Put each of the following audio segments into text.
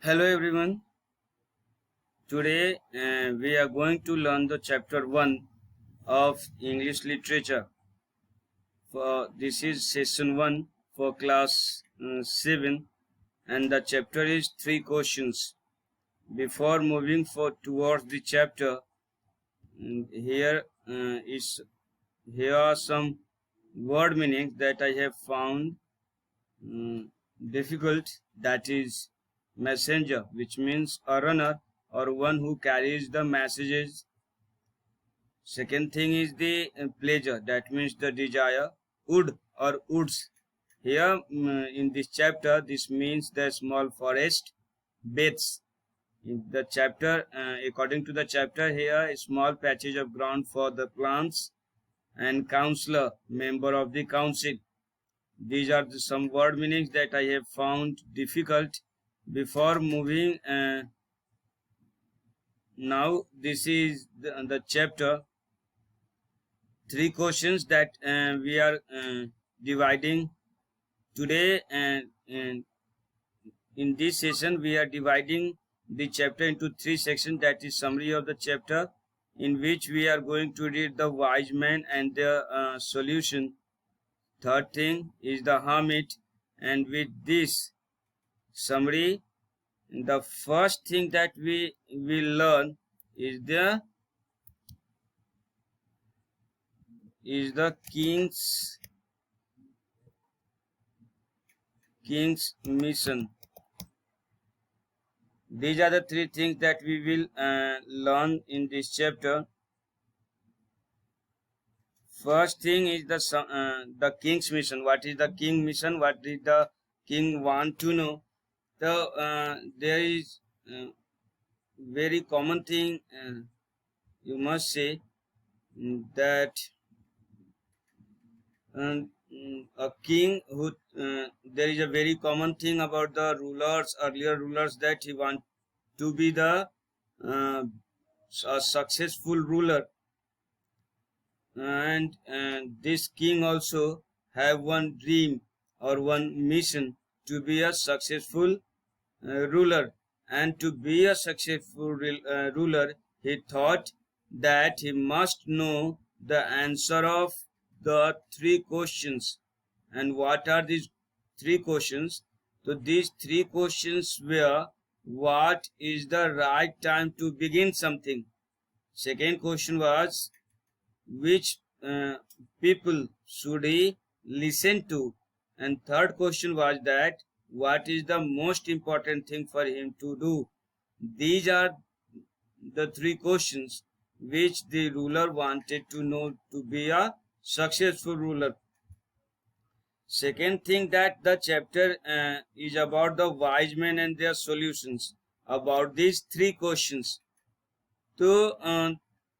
Hello everyone. Today we are going to learn the chapter 1 of English literature. This is session 1 for class 7 and the chapter is 3 questions. Before moving towards the chapter, here is here are some word meanings that I have found mm, difficult. That is messenger, which means a runner or one who carries the messages. Second thing is the pleasure, that means the desire. Wood or woods. Here in this chapter, this means the small forest. Beds. In the chapter, according to the chapter, here a small patches of ground for the plants. And counselor, member of the council. These are some word meanings that I have found difficult. Before moving, now this is the chapter. 3 questions that we are dividing today, and in this session we are dividing the chapter into 3 sections. That is summary of the chapter, in which we are going to read the wise man and their solution. Third thing is the hermit, and with this summary, the first thing that we will learn is the king's mission. These are the 3 things that we will learn in this chapter. First thing is the king's mission. What is the king mission? What did the king want to know? So there is very common thing you must say that a king who there is a very common thing about the earlier rulers, that he want to be the a successful ruler, and this king also have one dream or one mission to be a successful ruler. And to be a successful ruler, he thought that he must know the answer of the 3 questions. And what are these 3 questions? So these 3 questions were: what is the right time to begin something? Second question was: which people should he listen to? And third question was that what is the most important thing for him to do? These are the 3 questions which the ruler wanted to know to be a successful ruler. Second thing that the chapter is about the wise men and their solutions about these 3 questions. So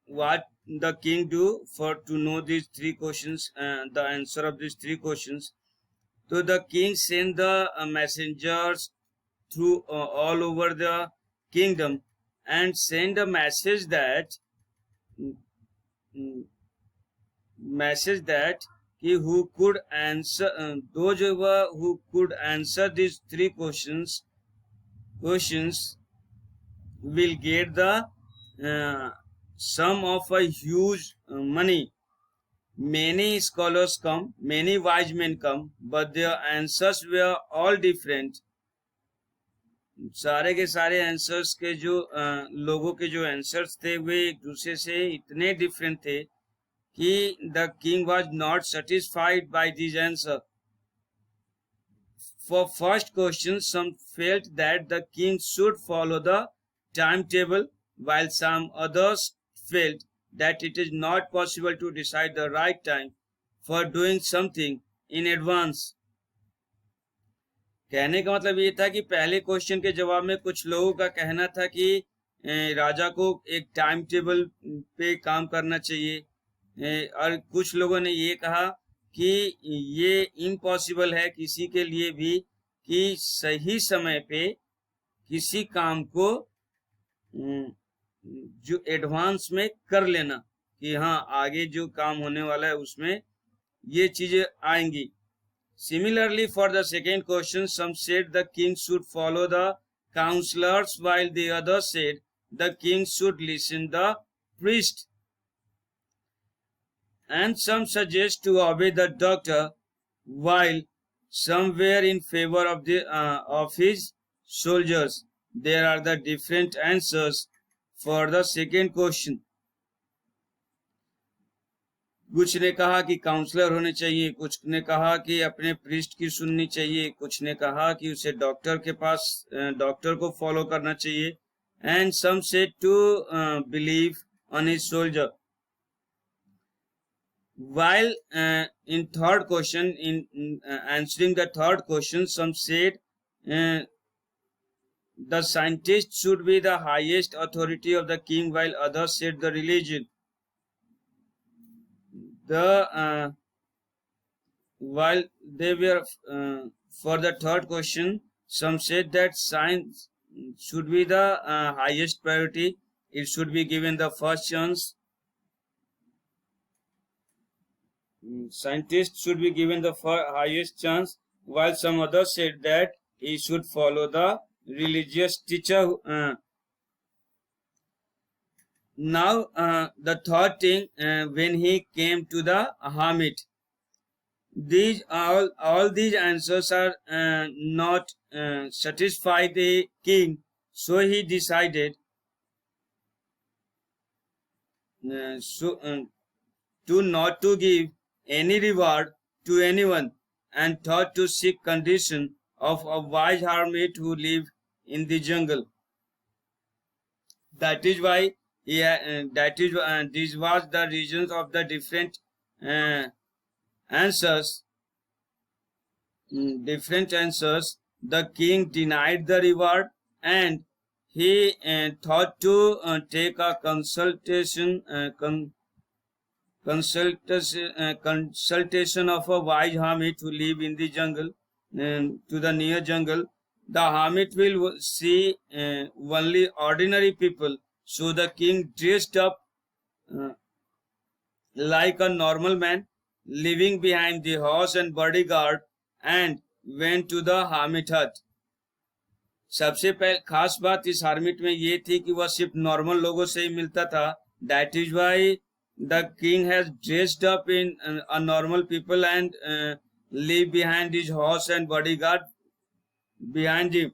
what the king do for to know these 3 questions, the answer of these 3 questions? So the king sent the messengers through all over the kingdom and send a message that who could answer those who could answer these 3 questions will get the sum of a huge money. Many scholars come, many wise men come, but their answers were all different. सारे के सारे answers के जो लोगों के जो answers थे वे एक दूसरे से इतने डिफरेंट थे कि the king was not satisfied by this answer. For first question, some felt that the king should follow the timetable, while some others felt that it is not possible to decide the right time for doing something in advance. कहने का मतलब ये था कि पहले question के जवाब में कुछ लोगों का कहना था कि राजा को एक टाइम टेबल पे काम करना चाहिए, और कुछ लोगों ने ये कहा कि ये इम्पॉसिबल है किसी के लिए भी कि सही समय पे किसी काम को जो एडवांस में कर लेना, कि हाँ आगे जो काम होने वाला है उसमें ये चीजें आएंगी. Similarly, for the second question, some said the king should follow the counselors, while the others said the king should listen the priest. And some suggest to obey the doctor, while some were in favor of his soldiers. There are the different answers for the second question. कुछ ने कहा कि counsellor होने चाहिए, कुछ ने कहा कि अपने प्रीस्ट की सुननी चाहिए, कुछ ने कहा कि उसे डॉक्टर के पास डॉक्टर को फॉलो करना चाहिए. And some said to believe on his soldier. While in third question, in answering the third question, some said the scientist should be the highest authority of the king, while others said the religion. While they were for the third question, some said that science should be the highest priority. It should be given the first chance. Scientists should be given the highest chance, while some others said that he should follow the religious teacher. Now, the third thing, when he came to the hermit, these all these answers are not satisfy the king, so he decided to not to give any reward to anyone, and thought to seek condition of a wise hermit who lived in the jungle. That is why this was the reasons of the different answers. The king denied the reward, and he thought to take a consultation of a wise hermit who live in the jungle, to the near jungle. The hermit will see only ordinary people, so the king dressed up like a normal man, leaving behind the horse and bodyguard, and went to the hermit hut. सबसे पहले खास बात इस hermit में ये थी कि वह सिर्फ नॉर्मल लोगों से ही मिलता था. That is why the king has dressed up in a normal people and leave behind his horse and bodyguard behind him.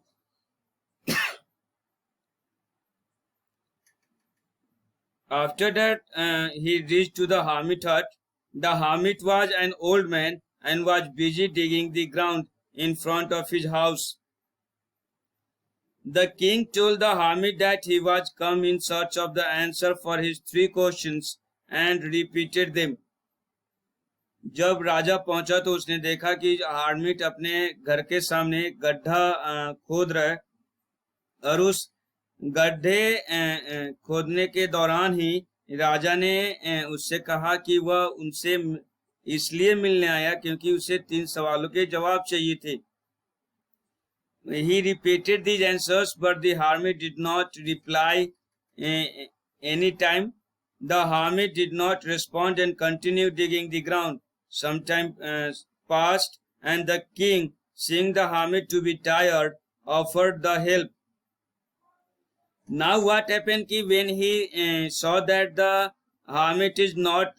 After that, he reached to the hermit hut. The hermit was an old man and was busy digging the ground in front of his house. The king told the hermit that he was come in search of the answer for his 3 questions and repeated them. जब राजा पहुंचा तो उसने देखा कि hermit अपने घर के सामने गड्ढा खोद रहा है, और उस गड्ढे खोदने के दौरान ही राजा ने उससे कहा कि वह उनसे इसलिए मिलने आया क्योंकि उसे 3 सवालों के जवाब चाहिए थे. He repeated these answers, but the hermit did not reply any time. The hermit did not respond and continued digging the ground. Some time passed, and the king, seeing the hermit to be tired, offered the help. Now what happened कि when he saw that the hermit is not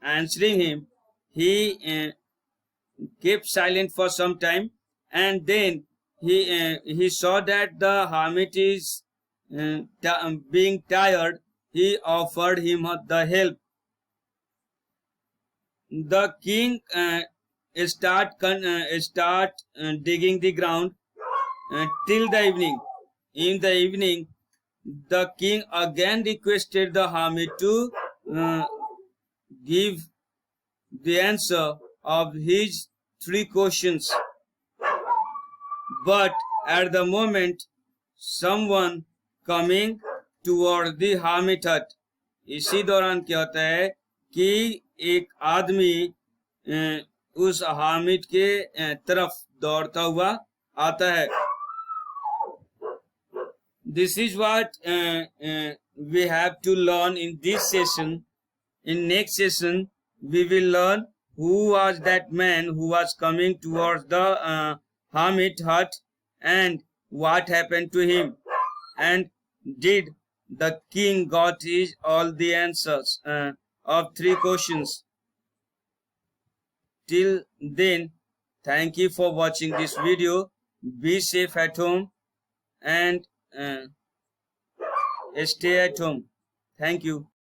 answering him, he kept silent for some time, and then he saw that the hermit is being tired. He offered him the help. The king start digging the ground till the evening. In the evening, the king again requested the hermit to give the answer of his 3 questions. But at the moment, someone coming toward the hermit hut. इसी दौरान क्या होता है कि एक आदमी उस hermit के तरफ दौड़ता हुआ आता है. This is what we have to learn in this session. In next session, we will learn who was that man who was coming towards the hermit hut, and what happened to him, and did the king got his all the answers of 3 questions. Till then, thank you for watching this video. Be safe at home and stay at home. Thank you.